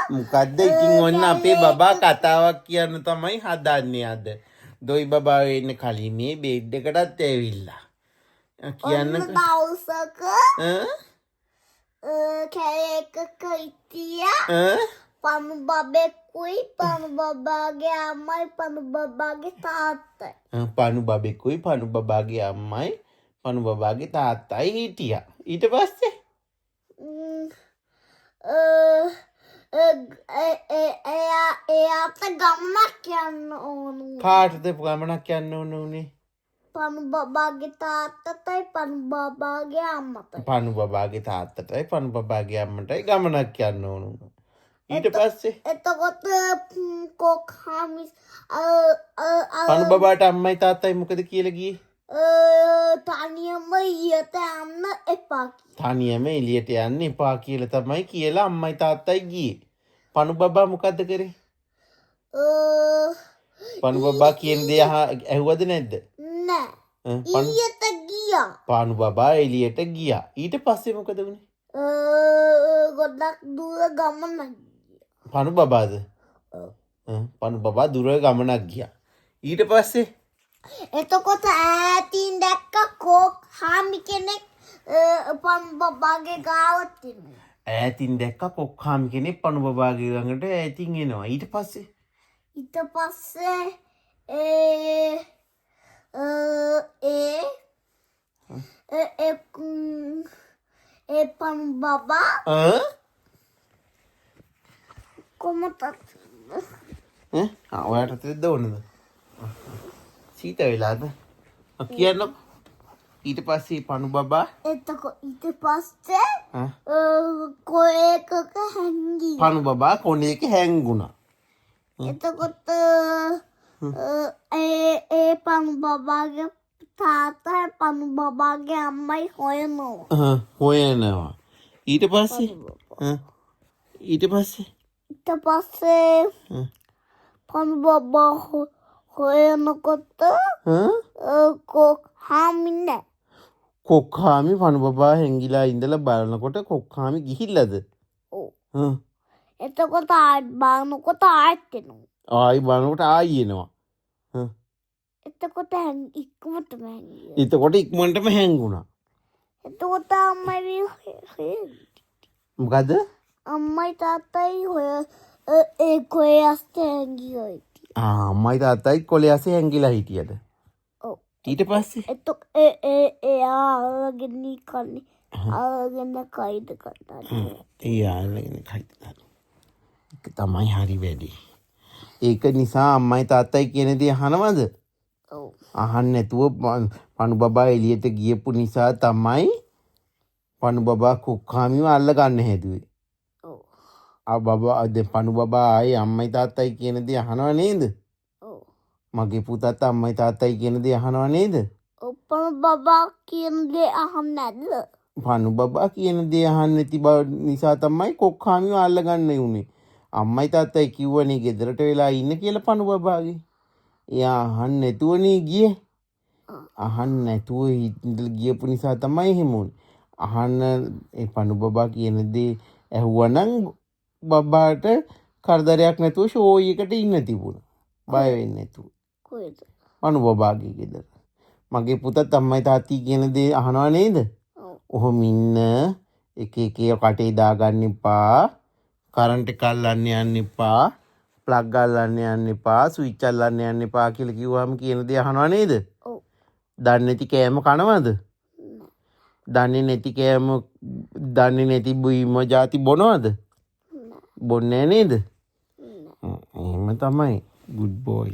මොකද්ද ඉතින් ඔන්න අපේ බබා කතාවක් කියන්න තමයි හදන්නේ අද. දොයි බබා වෙන්න කලින් මේ බෙඩ් එකටත් ඇවිල්ලා. කියන්න දවසක කෑයකක ඉතියා පණු බබෙකුයි පණු බබාගේ අම්මයි පණු බබාගේ තාත්තයි. පණු බබෙකුයි පණු බබාගේ අම්මයි පණු බබාගේ තාත්තයි හිටියා. ඊට පස්සේ එයාට ගමනක් යන්න ඕන. කාටද ගමනක් යන්න ඕන උනේ? පණු බබාගේ තාත්තටයි පණු බබාගේ අම්මටයි. පණු බබාගේ තාත්තටයි පණු බබාගේ අම්මටයි ගමනක් යන්න ඕන උනා. ඊට පස්සේ එතකොට කොක්හාමිස් පණු බබාට අම්මයි තාත්තයි මොකද කියලා ගියේ? තනියම ඊයට යන්න එපා. තනියම එළියට යන්න එපා කියලා තමයි කියලා අම්මයි තාත්තයි ගියේ. පණු බබා මොකද්ද කරේ? පණු බබා කියන දේ ඇහුවද නැද්ද? නෑ. එළියට ගියා. පණු බබා එළියට ගියා. ඊට පස්සේ මොකද වුනේ? ගොඩක් දුර ගමනක්. පණු බබාද? පණු බබා දුර ගමනක් ගියා. ඊට පස්සේ එතකොට ඈතින් දැක්ක කෝක් හාමි කෙනෙක් පණු බබාගේ ගාවට එනවා. ඈතින් දැක්ක කොක්කාමි කෙනෙක් පණු බබාගේ ළඟට ඈතින් එනවා. ඊට පස්සේ ඒ පණු බබා කොමතත් ඔයාට තෙද්ද ඕනද? සීත වෙලාද? කියන්න. ඊට පස්සේ පණු බබා ඊට පස්සේ කොයකක හැංගි. පණු බබා කොණේක හැංගුණා. එතකොට ඒ පණු බබාගේ තාත්තයි පණු බබාගේ අම්මයි හොයනවා. ඊට පස්සේ පණු බබා හොයනකොට කොක්හාමි නෑ. කොක්කාමි පණු බබා හැංගිලා ඉඳලා බලනකොට කොක්කාමි ගිහිල්ලාද? එතකොට බලනකොට ආයෙත් එනවා. ආයි බලනකොට ආයි එනවා. එතකොට ඉක්මනටම හැංගියා. එතකොට ඉක්මනටම හැංගුණා. එතකොට අම්මයි මොකද? අම්මයි තාත්තයි ඒ කොේ අස්සේ හැංගියා. අම්මයි තාත්තයි කොලේ අස්සේ හැංගිලා හිටියද? ඔව්. ඊට පස්සේ එයා අරගෙන කන්නේ අරගෙන කයිද කතානේ. ඒ අරගෙන කයිද ඒක තමයි හරි වැඩි. ඒක නිසා අම්මයි තාත්තයි කියන දේ අහනවද? ඔව්. අහන්න නැතුව පණු බබා එළියට ගියපු නිසා තමයි පණු බබා කොක්කාමිව අල්ල ගන්න හැදුවේ. ඔව්. පණු බබා ආයේ අම්මයි තාත්තයි කියන දේ අහනව නේද? ඔව්. මගේ පුතත් අම්මයි තාත්තයි කියන දේ අහනව නේද? පණු බබා කියන දේ අහන්නේ නැද්ද? පණු බබා කියන දේ අහන්නේ නැති බව නිසා තමයි කොක්කාමිව අල්ල ගන්න උනේ. අම්මයි තාත්තයි කිව්වනේ ගෙදරට වෙලා ඉන්න කියලා පණු බබාගේ. එයා අහන්න නැතුවනේ ගියේ. අහන්න නැතුව ඉඳලා ගියපු නිසා තමයි එහෙම උනේ. අහන්න ඒ පණු බබා කියන දේ ඇහුවනම් බබාට කරදරයක් නැතුව ෂෝ එකට ඉන්න තිබුණා. බය වෙන්නේ නැතුව. කොහෙද? පණු බබාගේ ගෙදර. මගේ පුතත් අම්මයි තාත්තී කියන දේ අහනවා නේද? ඔහොම ඉන්න එක එක කටේ දාගන්න එපා. කරන්ට් එක අල්ලන්න යන්න එපා. ප්ලග් අල්ලන්න යන්න එපා. ස්විච් අල්ලන්න යන්න එපා කියලා කිව්වම කියන දේ අහනවා නේද? ඔව්. දන්නේ නැති කෑම කනවද? දන්නේ නැති බීම ಜಾති බොනවද? බොන්නේ නේද? එහෙම තමයි. good boy.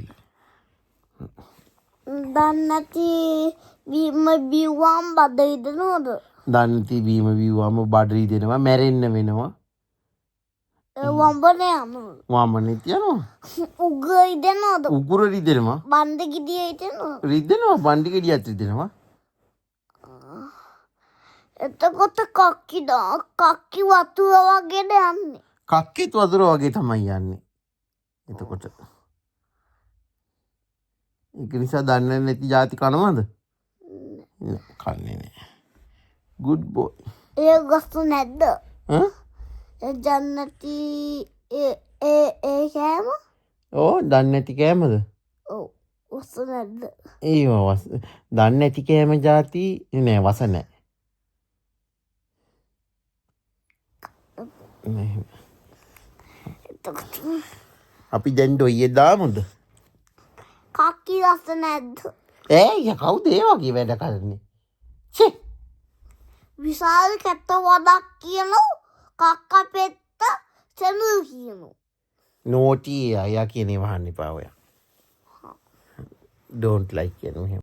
දන්නේ නැති බීම බිව්වම බඩ ඉදනවද? දන්නේ නැති බීම බිව්වම බඩ රිදෙනවා, මැරෙන්න වෙනවා. වම්බනේ යනවා. වම්බනේ තියනවා. උගුර රිදෙනවද? උගුර රිදෙනවා. බන්ද ගෙඩිය රිදෙනවද? රිදෙනවා. බන්ඩි ගෙඩියත් රිදෙනවා. එතකොට කක්කි වතුර වගේද යන්නේ? කක්කෙත් වතුර වගේ තමයි යන්නේ. එතකොට ඒක නිසා දන්නේ නැති ಜಾති කනවද? කන්නේ නැහැ. good boy. ඒ ගස්තු නැද්ද? ඈ? ඒ ජන්නති ඒ දන්නේ නැති කෑමද? ඔව්. වස නැද්ද? ඒවා දන්නේ නැති කෑම જાති නෑ වස නෑ. එතකොට අපි දැන් ඩොයියේ දාමුද? කක්කි රස නැද්ද? ය කවුද ඒ වගේ වැඩ කරන්නේ? ෂේ විශාල කැට වඩක් කියනු කක්ක පෙත්ත සැමුල් කියනු. නෝටි අයියා කියන්නේ වහන්න එපා ඔයා. Don't like කියනවා.